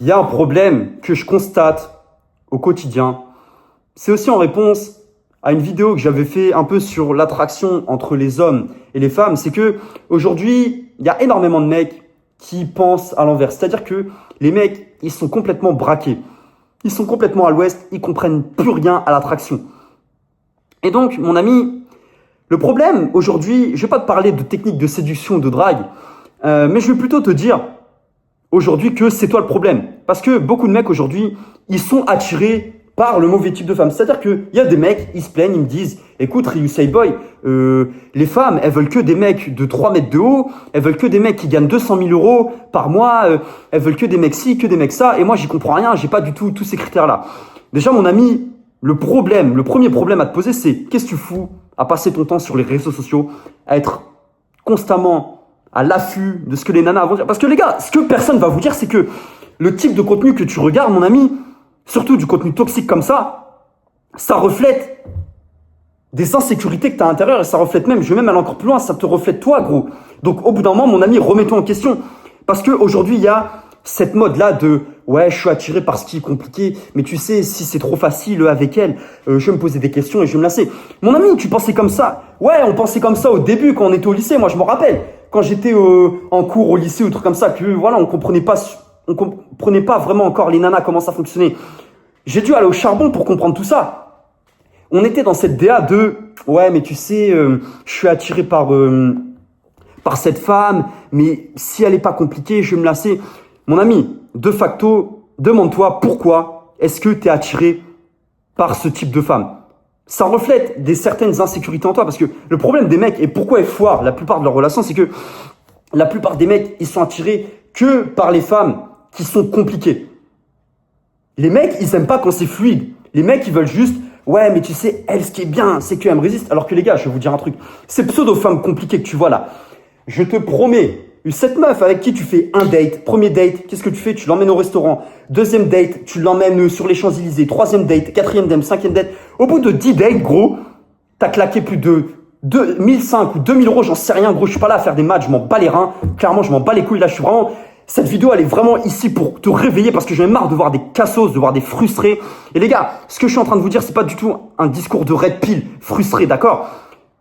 il y a un problème que je constate au quotidien. C'est aussi en réponse à une vidéo que j'avais fait un peu sur l'attraction entre les hommes et les femmes. C'est que aujourd'hui, il y a énormément de mecs qui pensent à l'envers. C'est-à-dire que les mecs, ils sont complètement braqués. Ils sont complètement à l'ouest, ils comprennent plus rien à l'attraction. Et donc, mon ami, le problème aujourd'hui, je vais pas te parler de techniques de séduction ou de drague, mais je vais plutôt te dire aujourd'hui que c'est toi le problème. Parce que beaucoup de mecs aujourd'hui, ils sont attirés par le mauvais type de femme. C'est-à-dire qu'il y a des mecs, ils se plaignent, ils me disent « Écoute, Ryu Say Boy, les femmes, elles veulent que des mecs de 3 mètres de haut, elles veulent que des mecs qui gagnent 200 000 euros par mois, elles veulent que des mecs ci, que des mecs ça, et moi, j'y comprends rien, j'ai pas du tout tous ces critères-là. » Déjà, mon ami, le premier problème à te poser, c'est qu'est-ce que tu fous à passer ton temps sur les réseaux sociaux, à être constamment à l'affût de ce que les nanas vont dire. Parce que les gars, ce que personne va vous dire, c'est que le type de contenu que tu regardes, mon ami, surtout du contenu toxique comme ça reflète des insécurités que tu as à l'intérieur et ça reflète même, je vais même aller encore plus loin, ça te reflète toi, gros. Donc, au bout d'un moment, mon ami, remets-toi en question. Parce qu'aujourd'hui, il y a cette mode-là de « Ouais, je suis attiré par ce qui est compliqué, mais tu sais, si c'est trop facile avec elle, je vais me poser des questions et je vais me lasser. » Mon ami, tu pensais comme ça. Ouais, on pensait comme ça au début quand on était au lycée. Moi, je me rappelle, quand j'étais en cours au lycée ou truc comme ça, que voilà, on comprenait pas vraiment encore les nanas, comment ça fonctionnait. J'ai dû aller au charbon pour comprendre tout ça. On était dans cette DA de « Ouais, mais tu sais, je suis attiré par cette femme, mais si elle est pas compliquée, je vais me lasser. » Mon ami, de facto, demande-toi pourquoi est-ce que tu es attiré par ce type de femme. Ça reflète certaines insécurités en toi parce que le problème des mecs et pourquoi ils foirent la plupart de leurs relations, c'est que la plupart des mecs, ils sont attirés que par les femmes qui sont compliquées. Les mecs, ils aiment pas quand c'est fluide. Les mecs, ils veulent juste, ouais, mais tu sais, elle, ce qui est bien, c'est qu'elle me résiste. Alors que les gars, je vais vous dire un truc. Ces pseudo-femmes compliquées que tu vois là, je te promets, cette meuf avec qui tu fais un date, premier date, qu'est-ce que tu fais? Tu l'emmènes au restaurant. Deuxième date, tu l'emmènes sur les Champs-Élysées. Troisième date, quatrième date, cinquième date. Au bout de 10 dates, gros, t'as claqué plus de 1005 ou 2000 euros, j'en sais rien, gros. Je suis pas là à faire des matchs, je m'en bats les reins. Clairement, je m'en bats les couilles. Là, je suis vraiment... Cette vidéo, elle est vraiment ici pour te réveiller parce que j'en ai marre de voir des cassos, de voir des frustrés. Et les gars, ce que je suis en train de vous dire, c'est pas du tout un discours de red pill frustré, d'accord?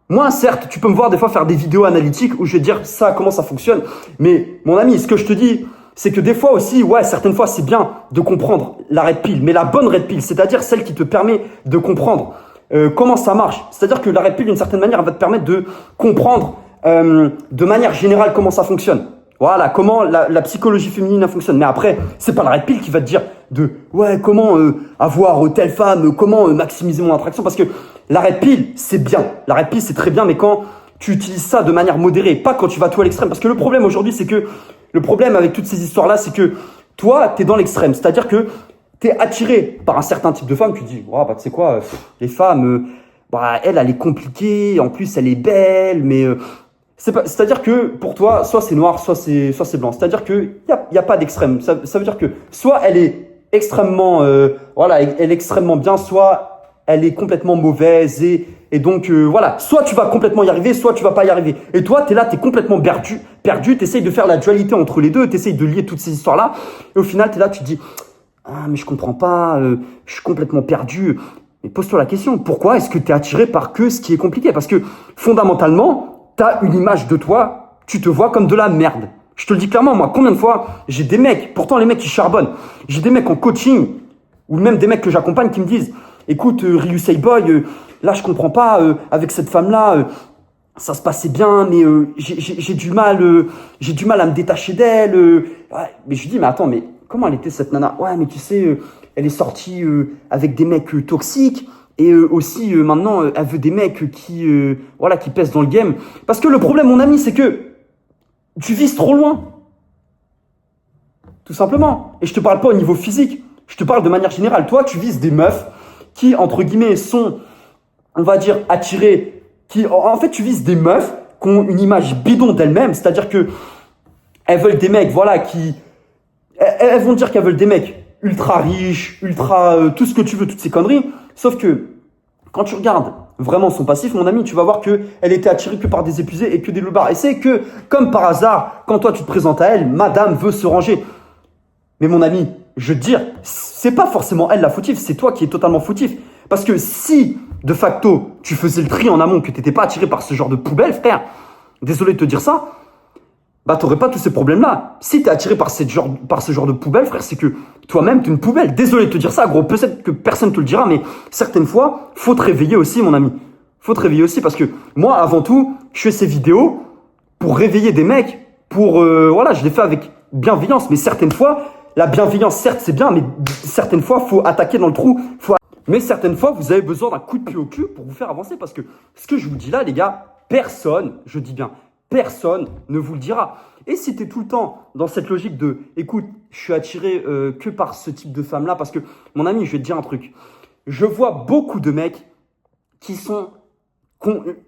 Moi, certes, tu peux me voir des fois faire des vidéos analytiques où je vais te dire ça, comment ça fonctionne. Mais mon ami, ce que je te dis, c'est que des fois aussi, ouais, certaines fois, c'est bien de comprendre la red pill. Mais la bonne red pill, c'est-à-dire celle qui te permet de comprendre comment ça marche. C'est-à-dire que la red pill, d'une certaine manière, elle va te permettre de comprendre de manière générale comment ça fonctionne. Voilà, comment la psychologie féminine fonctionne. Mais après, c'est pas la red pill qui va te dire ouais, comment avoir telle femme, comment maximiser mon attraction. Parce que la red pill, c'est bien. La red pill, c'est très bien, mais quand tu utilises ça de manière modérée, pas quand tu vas tout à l'extrême. Parce que le problème aujourd'hui, c'est que le problème avec toutes ces histoires-là, c'est que toi, t'es dans l'extrême. C'est-à-dire que t'es attiré par un certain type de femme. Tu te dis, bah, tu sais quoi, les femmes, elle est compliquée. En plus, elle est belle, mais... c'est-à-dire que pour toi, soit c'est noir, soit c'est blanc. C'est-à-dire qu'il n'y a pas d'extrême. Ça veut dire que soit elle est extrêmement, elle est extrêmement bien, soit elle est complètement mauvaise. Et donc, voilà, soit tu vas complètement y arriver, soit tu vas pas y arriver. Et toi, tu es là, tu es complètement perdu. Tu essayes de faire la dualité entre les deux, tu essayes de lier toutes ces histoires-là. Et au final, tu es là, tu te dis, ah, mais je comprends pas, je suis complètement perdu. Mais pose-toi la question, pourquoi est-ce que tu es attiré par que ce qui est compliqué? Parce que fondamentalement, tu as une image de toi, tu te vois comme de la merde. Je te le dis clairement, moi, combien de fois j'ai des mecs, pourtant les mecs ils charbonnent, j'ai des mecs en coaching, ou même des mecs que j'accompagne qui me disent « Écoute, Ryu Say Boy, là je comprends pas, avec cette femme-là, ça se passait bien, mais j'ai du mal à me détacher d'elle. Ouais. » Mais je lui dis « Mais attends, mais comment elle était cette nana? Ouais, mais tu sais, elle est sortie avec des mecs toxiques. » Et aussi, maintenant, elle veut des mecs qui pèsent dans le game. Parce que le problème, mon ami, c'est que tu vises trop loin. Tout simplement. Et je te parle pas au niveau physique. Je te parle de manière générale. Toi, tu vises des meufs qui, entre guillemets, sont, on va dire, attirées. En fait, tu vises des meufs qui ont une image bidon d'elles-mêmes. C'est-à-dire que elles veulent des mecs, elles vont dire qu'elles veulent des mecs ultra riches, tout ce que tu veux, toutes ces conneries. Sauf que quand tu regardes vraiment son passif, mon ami, tu vas voir qu'elle était attirée que par des épuisés et que des loupards. Et c'est que, comme par hasard, quand toi tu te présentes à elle, madame veut se ranger. Mais mon ami, je veux te dire, c'est pas forcément elle la fautive, c'est toi qui es totalement fautif. Parce que si, de facto, tu faisais le tri en amont, que tu n'étais pas attiré par ce genre de poubelle, frère, désolé de te dire ça, bah t'aurais pas tous ces problèmes-là. Si t'es attiré par ce genre de poubelle, frère, c'est que toi-même, t'es une poubelle. Désolé de te dire ça, gros. Peut-être que personne te le dira, mais certaines fois, faut te réveiller aussi, mon ami. Faut te réveiller aussi parce que moi, avant tout, je fais ces vidéos pour réveiller des mecs, voilà, je les fais avec bienveillance. Mais certaines fois, la bienveillance, certes, c'est bien, mais certaines fois, faut attaquer dans le trou. Mais certaines fois, vous avez besoin d'un coup de pied au cul pour vous faire avancer parce que ce que je vous dis là, les gars, personne, je dis bien, personne ne vous le dira. Et si tu es tout le temps dans cette logique de « écoute, je suis attiré que par ce type de femme-là » parce que, mon ami, je vais te dire un truc. Je vois beaucoup de mecs qui sont...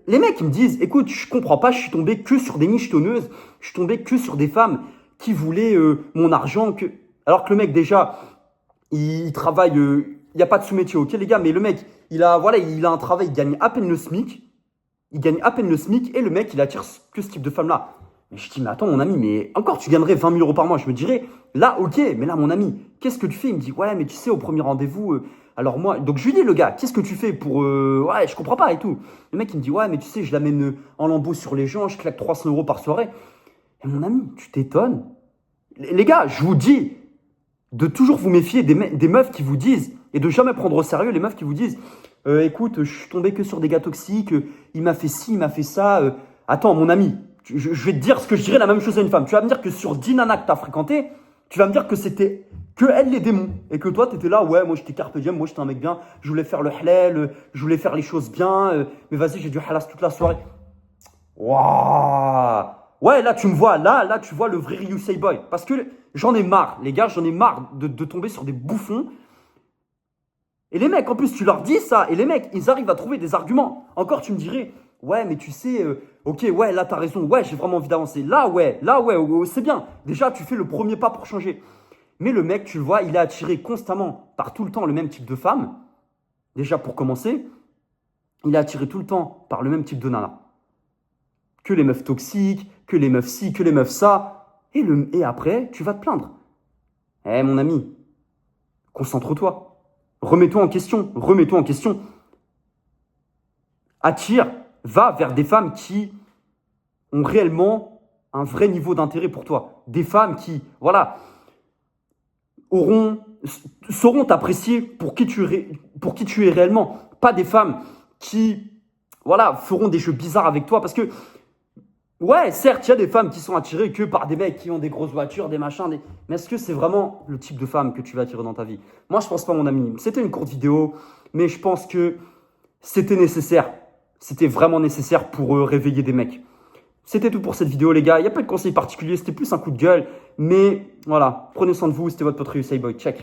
Les mecs, ils me disent « écoute, je comprends pas, je suis tombé que sur des michetonneuses, je suis tombé que sur des femmes qui voulaient mon argent. » Alors que le mec, déjà, il travaille... il n'y a pas de sous-métier, ok les gars, mais le mec, il a un travail, il gagne à peine le SMIC. Il gagne à peine le SMIC et le mec, il attire que ce type de femme-là. Mais je dis, mais attends, mon ami, mais encore, tu gagnerais 20 000 euros par mois. Je me dirais, là, ok, mais là, mon ami, qu'est-ce que tu fais? Il me dit, ouais, mais tu sais, au premier rendez-vous, alors moi, donc je lui dis, le gars, qu'est-ce que tu fais pour, ouais, je comprends pas et tout. Le mec, il me dit, ouais, mais tu sais, je l'amène en lambeaux sur les gens, je claque 300 euros par soirée. Et mon ami, tu t'étonnes? Les gars, je vous dis de toujours vous méfier des meufs qui vous disent, et de jamais prendre au sérieux les meufs qui vous disent, écoute, je suis tombé que sur des gars toxiques, il m'a fait ci, il m'a fait ça. Attends, mon ami, je vais te dire ce que je dirais la même chose à une femme. Tu vas me dire que sur 10 nanas que tu as fréquentées, tu vas me dire que c'était que elles les démons. Et que toi, tu étais là, ouais, moi j'étais carpe diem, moi j'étais un mec bien, je voulais faire le halal, je voulais faire les choses bien, mais vas-y, j'ai du halas toute la soirée. Waouh! Ouais, là, tu me vois, là, tu vois le vrai Ryusei Boy. Parce que j'en ai marre, les gars, j'en ai marre de tomber sur des bouffons. Et les mecs, en plus, tu leur dis ça, et les mecs, ils arrivent à trouver des arguments. Encore, tu me dirais, ouais, mais tu sais, ok, ouais, là, t'as raison, ouais, j'ai vraiment envie d'avancer. Là, ouais, c'est bien. Déjà, tu fais le premier pas pour changer. Mais le mec, tu le vois, il est attiré constamment par tout le temps le même type de femme. Déjà, pour commencer, il est attiré tout le temps par le même type de nana. Que les meufs toxiques, que les meufs ci, que les meufs ça. Et après, tu vas te plaindre. Eh, mon ami, concentre-toi. Remets-toi en question, remets-toi en question. Attire, va vers des femmes qui ont réellement un vrai niveau d'intérêt pour toi. Des femmes qui, voilà, sauront t'apprécier pour qui tu es réellement. Pas des femmes qui, voilà, feront des jeux bizarres avec toi. Parce que, ouais, certes, il y a des femmes qui sont attirées que par des mecs qui ont des grosses voitures, des machins. Mais est-ce que c'est vraiment le type de femme que tu vas attirer dans ta vie? Moi, je pense pas, mon ami. C'était une courte vidéo, mais je pense que c'était nécessaire. C'était vraiment nécessaire pour réveiller des mecs. C'était tout pour cette vidéo, les gars. Il n'y a pas de conseil particulier. C'était plus un coup de gueule. Mais voilà, prenez soin de vous. C'était votre pote Ryusei Boy. Check.